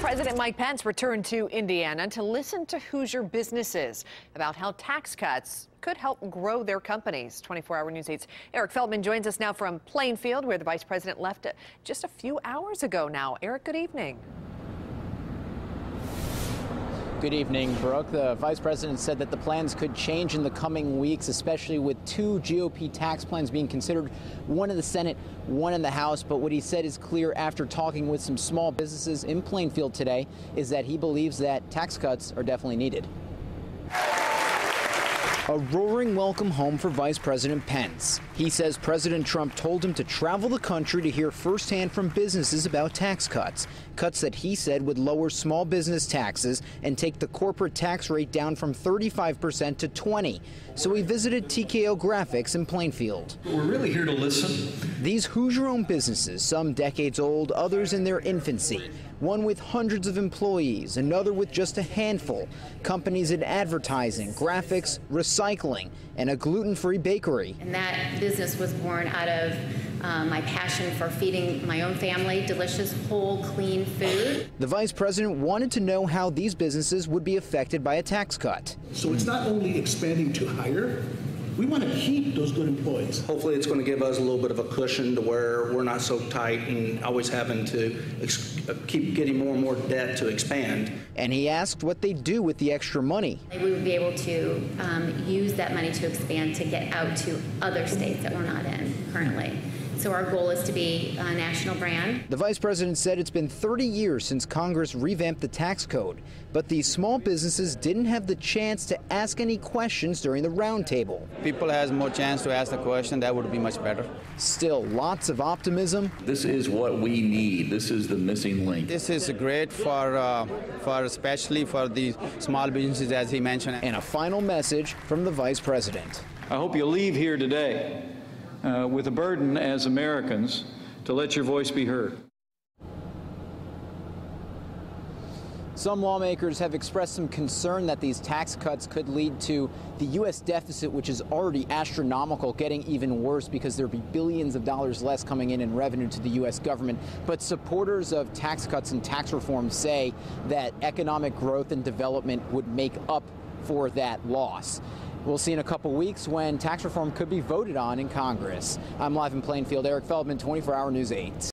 President Mike Pence returned to Indiana to listen to Hoosier businesses about how tax cuts could help grow their companies. 24-hour News 8's Eric Feldman joins us now from Plainfield, where the vice president left just a few hours ago now. Eric, good evening. Good evening, Brooke. The vice president said that the plans could change in the coming weeks, especially with two GOP tax plans being considered, one in the Senate, one in the House. But what he said is clear after talking with some small businesses in Plainfield today is that he believes that tax cuts are definitely needed. A roaring welcome home for Vice President Pence. He says President Trump told him to travel the country to hear firsthand from businesses about tax cuts. Cuts that he said would lower small business taxes and take the corporate tax rate down from 35% to 20%. So he visited TKO Graphics in Plainfield. We're really here to listen. These Hoosier-owned businesses, some decades old, others in their infancy. One with hundreds of employees, another with just a handful. Companies in advertising, graphics, recycling, and a gluten-free bakery. And that business was born out of my passion for feeding my own family delicious, whole, clean food. The vice president wanted to know how these businesses would be affected by a tax cut. So it's not only expanding to hire, we want to keep those good employees. Hopefully it's going to give us a little bit of a cushion to where we're not so tight and always having to keep getting more and more debt to expand. And he asked what they'd do with the extra money. We would be able to use that money to expand to get out to other states that we're not in currently. So our goal is to be a national brand. The vice president said it's been 30 years since Congress revamped the tax code, but these small businesses didn't have the chance to ask any questions during the roundtable. People has more chance to ask the question, that would be much better. Still, lots of optimism. This is what we need. This is the missing link. This is great for especially for the small businesses, as he mentioned. And a final message from the vice president. I hope you leave here today with a burden as Americans to let your voice be heard. Some lawmakers have expressed some concern that these tax cuts could lead to the U.S. deficit, which is already astronomical, getting even worse because there'd be billions of dollars less coming in revenue to the U.S. government. But supporters of tax cuts and tax reform say that economic growth and development would make up for that loss. We'll see in a couple weeks when tax reform could be voted on in Congress. I'm live in Plainfield. Eric Feldman, 24-hour News 8.